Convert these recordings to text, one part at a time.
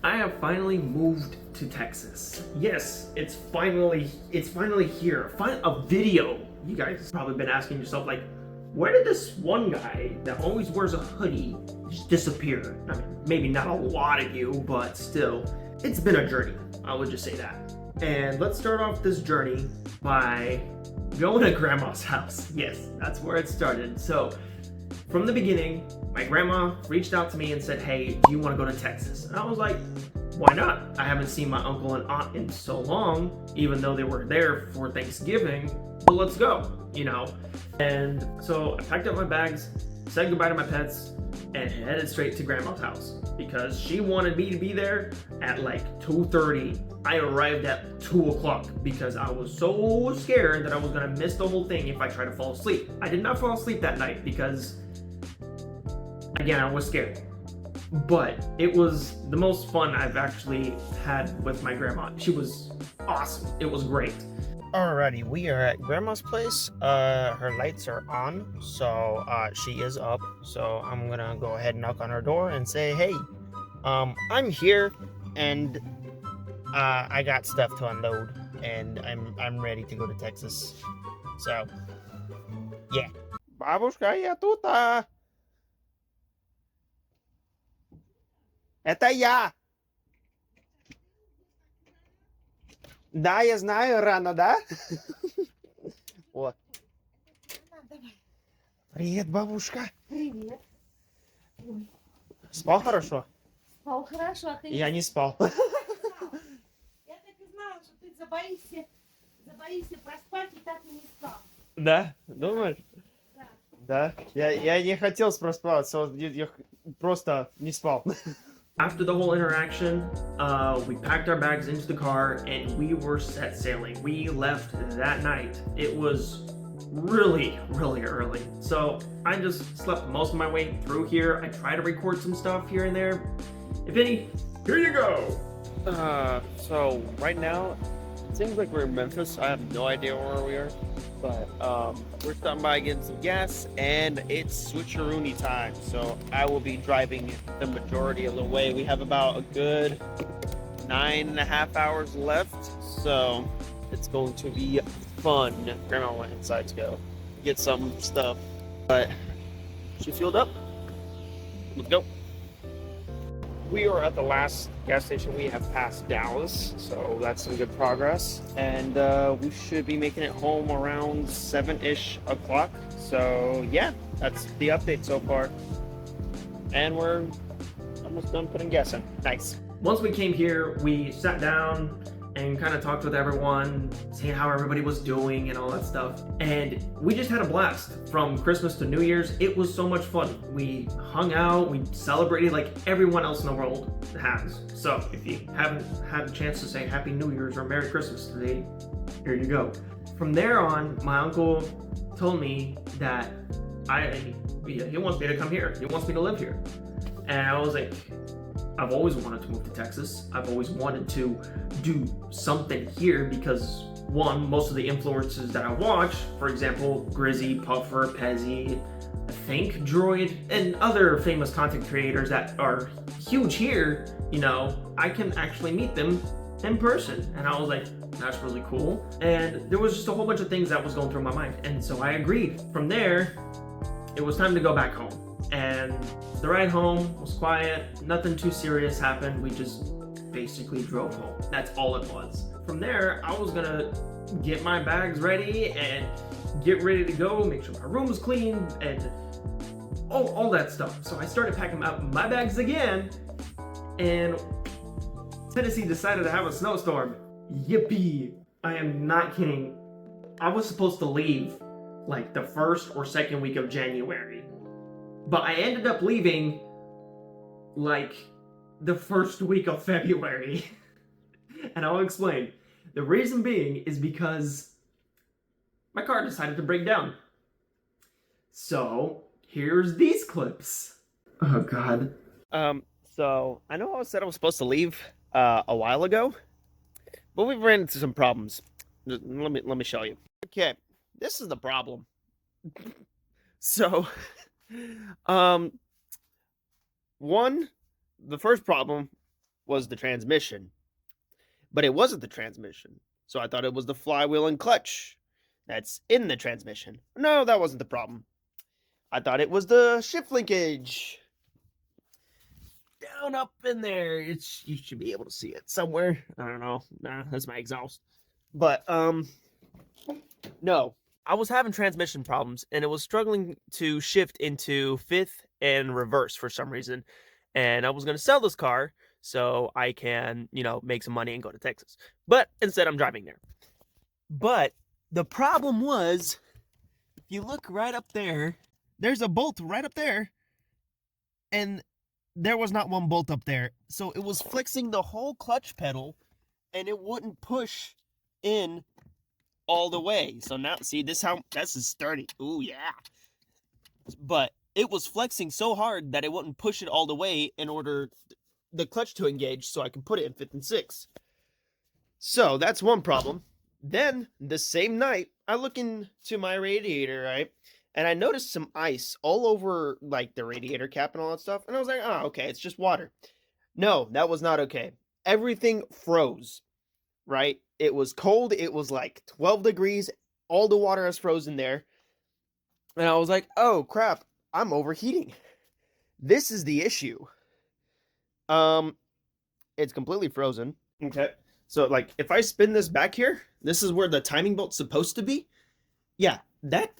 I have finally moved to Texas. Yes, it's finally here. A video. You guys probably been asking yourself like, where did this one guy that always wears a hoodie just disappear? I mean, maybe not a lot of you, but still, it's been a journey. I would just say that. And let's start off this journey by going to grandma's house. Yes, that's where it started. So, from the beginning, my grandma reached out to me and said, "Hey, do you want to go to Texas?" And I was like, why not? I haven't seen my uncle and aunt in so long, even though they were there for Thanksgiving. But let's go, you know? And so I packed up my bags, said goodbye to my pets, and headed straight to grandma's house because she wanted me to be there at like 2:30. I arrived at 2 o'clock because I was so scared that I was gonna miss the whole thing if I tried to fall asleep. I did not fall asleep that night because, again, I was scared. But it was the most fun I've actually had with my grandma. She was awesome. It was great. Alrighty, we are at grandma's place. Her lights are on, so she is up. So I'm gonna go ahead and knock on her door and say, "Hey, I'm here, and I got stuff to unload, and I'm ready to go to Texas." So, yeah. Бабушка, я тут. Это я. Да, я знаю, рано, да? Вот. Давай. Привет, бабушка. Привет. Ой, Спал хорошо? спал хорошо, а ты Я не спал. спал. Я так и знала, что ты забоишься проспать и так и не спал. Да? Думаешь? Да. Да. Я не хотел проспаться, я просто не спал. After the whole interaction, we packed our bags into the car and we were set sailing. We left that night. It was really, really early. So I just slept most of my way through here. I tried to record some stuff here and there. If any, here you go. So right now, it seems like we're in Memphis. I have no idea where we are, but we're stopping by getting some gas, and it's switcheroony time. So I will be driving the majority of the way. We have about a good 9.5 hours left, so it's going to be fun. Grandma went inside to go get some stuff, but she fueled up. Let's go. We are at the last gas station. We have passed Dallas, so that's some good progress. And we should be making it home around 7-ish o'clock. So yeah, that's the update so far. And we're almost done putting gas in. Nice. Once we came here, we sat down and kind of talked with everyone, seeing how everybody was doing and all that stuff. And we just had a blast from Christmas to New Year's. It was so much fun. We hung out, we celebrated like everyone else in the world has. So if you haven't had a chance to say Happy New Year's or Merry Christmas today, here you go. From there on, my uncle told me that he wants me to come here. He wants me to live here. And I was like, I've always wanted to move to Texas. I've always wanted to do something here because, one, most of the influencers that I watch, for example, Grizzy, Puffer, Pezzy, I think Droid, and other famous content creators that are huge here, you know, I can actually meet them in person. And I was like, that's really cool. And there was just a whole bunch of things that was going through my mind. And so I agreed. From there, it was time to go back home. And the ride home was quiet, nothing too serious happened. We just basically drove home. That's all it was. From there, I was gonna get my bags ready and get ready to go, make sure my room was clean and all that stuff. So I started packing out my bags again, and Tennessee decided to have a snowstorm. Yippee! I am not kidding. I was supposed to leave like the first or second week of January. But I ended up leaving like the first week of February. And I'll explain. The reason being is because my car decided to break down. So here's these clips. Oh God. So I know I said I was supposed to leave a while ago, but we've ran into some problems. Let me show you. Okay, this is the problem. So the first problem was the transmission, but it wasn't the transmission. So I thought it was the flywheel and clutch that's in the transmission. No, that wasn't the problem. I thought it was the shift linkage. Down up in there. You should be able to see it somewhere. I don't know. Nah, that's my exhaust. But no. I was having transmission problems and it was struggling to shift into fifth and reverse for some reason. And I was going to sell this car so I can, make some money and go to Texas. But instead I'm driving there. But the problem was, if you look right up there, there's a bolt right up there. And there was not one bolt up there. So it was flexing the whole clutch pedal and it wouldn't push in all the way. So now, see, this is sturdy. Ooh, yeah. But it was flexing so hard that it wouldn't push it all the way in order the clutch to engage so I can put it in fifth and sixth. So that's one problem. Then the same night, I look into my radiator, right? And I noticed some ice all over like the radiator cap and all that stuff. And I was like, oh, okay, it's just water. No, that was not okay. Everything froze, right? It was cold. It was like 12 degrees. All the water is frozen there. And I was like, oh, crap, I'm overheating. This is the issue. It's completely frozen. Okay. So like if I spin this back here, this is where the timing bolt's supposed to be. Yeah, that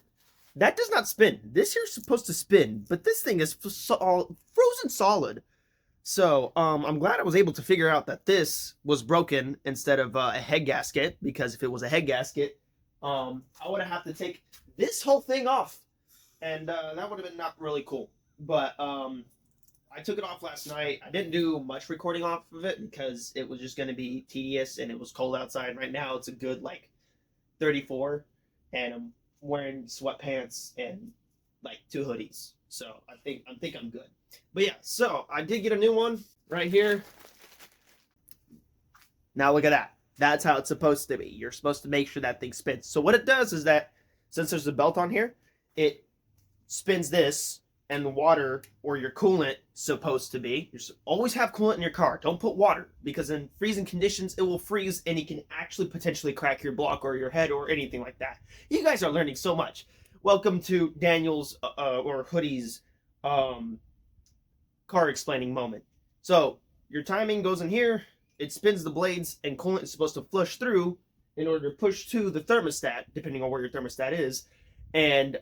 does not spin. This here's supposed to spin, but this thing is frozen solid. So I'm glad I was able to figure out that this was broken instead of a head gasket, because if it was a head gasket, I would have to take this whole thing off, and that would have been not really cool. But I took it off last night. I didn't do much recording off of it because it was just going to be tedious and it was cold outside. Right now it's a good like 34 and I'm wearing sweatpants and like 2 hoodies. So I think I'm good. But yeah, so I did get a new one right here. Now look at that. That's how it's supposed to be. You're supposed to make sure that thing spins. So what it does is that since there's a belt on here, it spins this, and the water or your coolant supposed to be. You always have coolant in your car. Don't put water, because in freezing conditions it will freeze and it can actually potentially crack your block or your head or anything like that. You guys are learning so much. Welcome to Daniel's or Hoodie's car explaining moment. So your timing goes in here, it spins the blades, and coolant is supposed to flush through in order to push to the thermostat, depending on where your thermostat is. And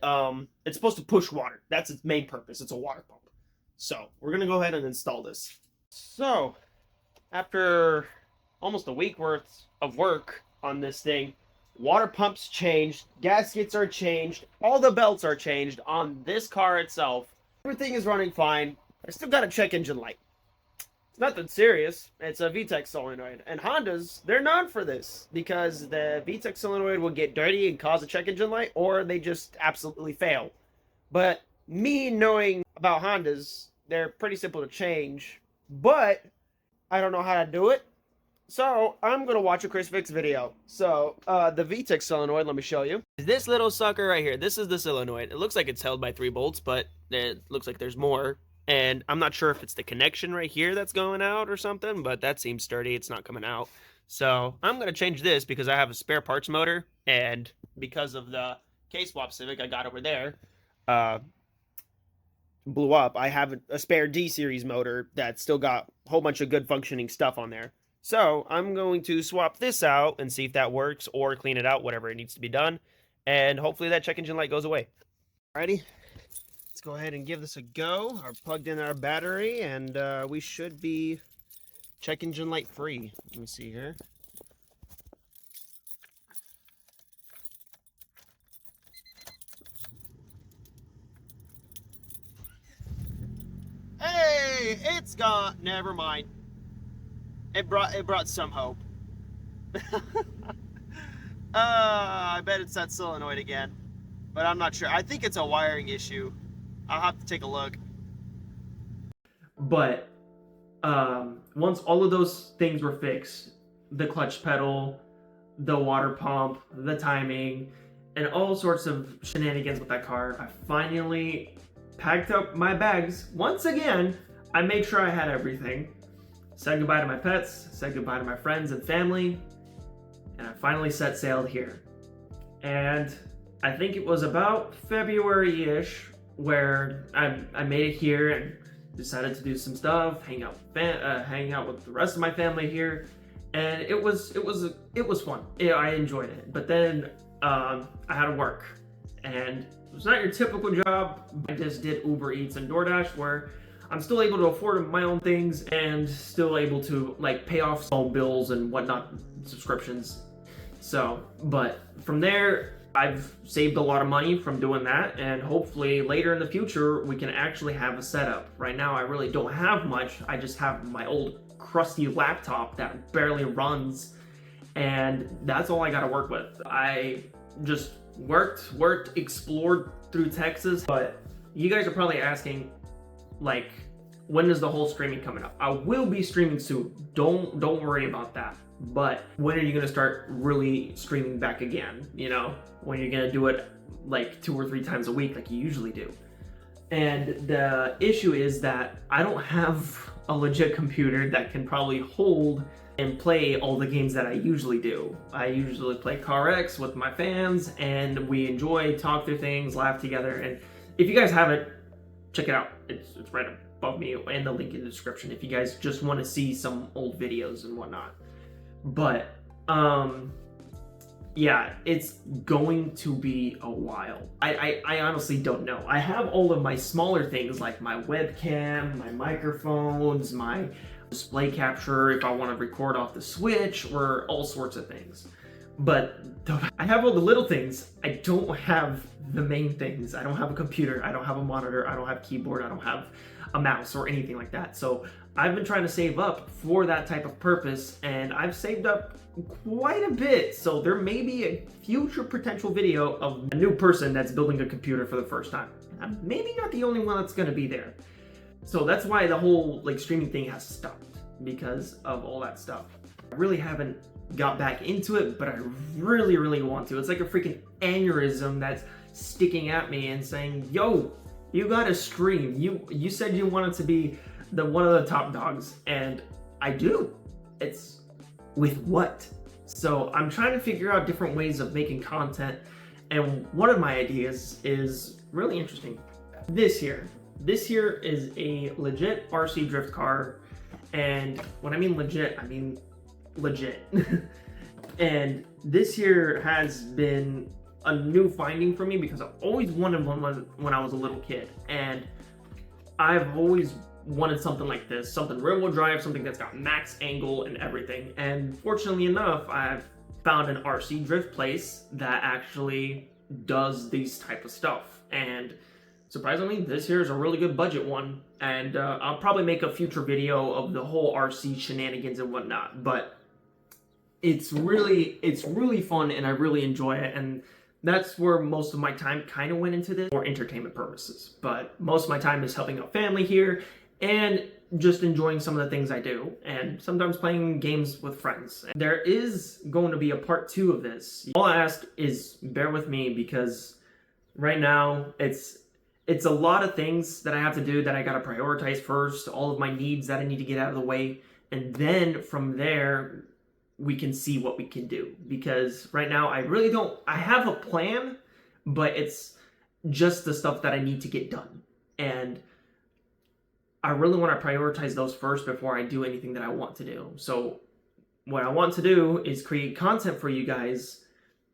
it's supposed to push water. That's its main purpose. It's a water pump. So we're going to go ahead and install this. So after almost a week worth of work on this thing, water pumps changed, gaskets are changed, all the belts are changed on this car itself. Everything is running fine. I still got a check engine light. It's nothing serious. It's a VTEC solenoid. And Hondas, they're known for this because the VTEC solenoid will get dirty and cause a check engine light, or they just absolutely fail. But me knowing about Hondas, they're pretty simple to change, but I don't know how to do it. So I'm going to watch a Chris Fix video. So the VTEC solenoid, let me show you. This little sucker right here, this is the solenoid. It looks like it's held by 3 bolts, but it looks like there's more. And I'm not sure if it's the connection right here that's going out or something, but that seems sturdy. It's not coming out. So I'm going to change this because I have a spare parts motor, and because of the K-Swap Civic I got over there, blew up. I have a spare D-Series motor that's still got a whole bunch of good functioning stuff on there. So I'm going to swap this out and see if that works, or clean it out, whatever it needs to be done. And hopefully that check engine light goes away. Alrighty. Let's go ahead and give this a go. I've plugged in our battery, and we should be check engine light free. Let me see here. Hey, it's gone. Never mind. It brought some hope. I bet it's that solenoid again, but I'm not sure. I think it's a wiring issue. I'll have to take a look. But once all of those things were fixed, the clutch pedal, the water pump, the timing, and all sorts of shenanigans with that car, I finally packed up my bags. Once again, I made sure I had everything. said goodbye to my pets, said goodbye to my friends and family, and I finally set sail here. And I think it was about February-ish where I made it here and decided to do some stuff, hang out with the rest of my family here, and it was fun. I enjoyed it. But then I had to work, and it was not your typical job. I just did Uber Eats and DoorDash, where I'm still able to afford my own things and still able to like pay off phone bills and whatnot, subscriptions. So, but from there, I've saved a lot of money from doing that, and hopefully later in the future we can actually have a setup. Right now I really don't have much. I just have my old crusty laptop that barely runs, and that's all I got to work with. I just worked, explored through Texas. But you guys are probably asking, like, when is the whole streaming coming up? I will be streaming soon. Don't worry about that. But when are you gonna start really streaming back again? You know, when you're gonna do it like 2 or 3 times a week like you usually do. And the issue is that I don't have a legit computer that can probably hold and play all the games that I usually do. I usually play CarX with my fans, and we enjoy, talk through things, laugh together. And if you guys haven't, check it out. It's right above me and the link in the description if you guys just want to see some old videos and whatnot. But yeah, it's going to be a while. I honestly don't know. I have all of my smaller things like my webcam, my microphones, my display capture if I want to record off the Switch, or all sorts of things. But I have all the little things. I don't have the main things. I don't have a computer. I don't have a monitor. I don't have a keyboard. I don't have a mouse or anything like that. So I've been trying to save up for that type of purpose, and I've saved up quite a bit. So there may be a future potential video of a new person that's building a computer for the first time. I'm maybe not the only one that's going to be there. So that's why the whole like streaming thing has stopped, because of all that stuff. I really haven't got back into it, but I really want to. It's like a freaking aneurysm that's sticking at me and saying, yo, you gotta stream. You said you wanted to be one of the top dogs, and I do. It's with what? So I'm trying to figure out different ways of making content, and one of my ideas is really interesting. This here is a legit RC drift car, and when I mean legit, I mean legit. And this here has been a new finding for me because I've always wanted one when I was a little kid, and I've always wanted something like this, something rear-wheel drive, something that's got max angle and everything. And fortunately enough, I've found an RC drift place that actually does these type of stuff, and surprisingly this here is a really good budget one. And I'll probably make a future video of the whole RC shenanigans and whatnot, but it's really fun and I really enjoy it, and that's where most of my time kind of went into this for entertainment purposes. But most of my time is helping out family here and just enjoying some of the things I do, and sometimes playing games with friends. There is going to be a part 2 of this. All I ask is bear with me, because right now it's a lot of things that I have to do that I gotta prioritize first, all of my needs that I need to get out of the way, and then from there we can see what we can do. Because right now I have a plan, but it's just the stuff that I need to get done, and I really want to prioritize those first before I do anything that I want to do. So what I want to do is create content for you guys,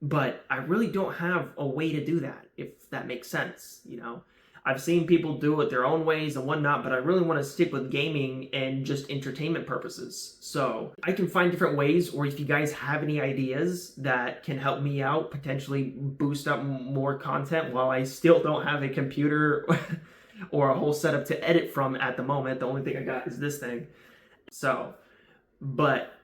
but I really don't have a way to do that, if that makes sense. You know, I've seen people do it their own ways and whatnot, but I really want to stick with gaming and just entertainment purposes. So I can find different ways, or if you guys have any ideas that can help me out, potentially boost up more content while I still don't have a computer or a whole setup to edit from at the moment. The only thing I got is this thing. So, but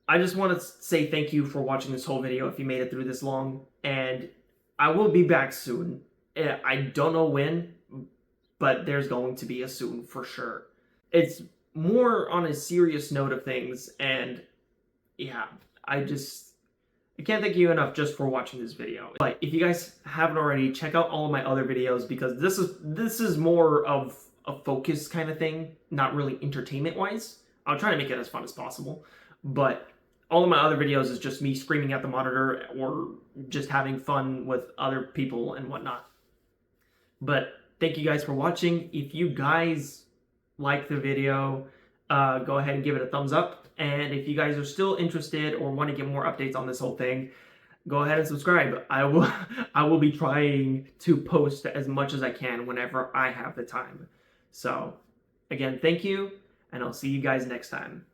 I just want to say thank you for watching this whole video if you made it through this long, and I will be back soon. I don't know when, but there's going to be a soon for sure. It's more on a serious note of things, and yeah, I can't thank you enough just for watching this video. But if you guys haven't already, check out all of my other videos, because this is more of a focus kind of thing, not really entertainment wise. I'll try to make it as fun as possible. But all of my other videos is just me screaming at the monitor or just having fun with other people and whatnot. But thank you guys for watching. If you guys like the video, go ahead and give it a thumbs up. And if you guys are still interested or want to get more updates on this whole thing, go ahead and subscribe. I will be trying to post as much as I can whenever I have the time. So again, thank you, and I'll see you guys next time.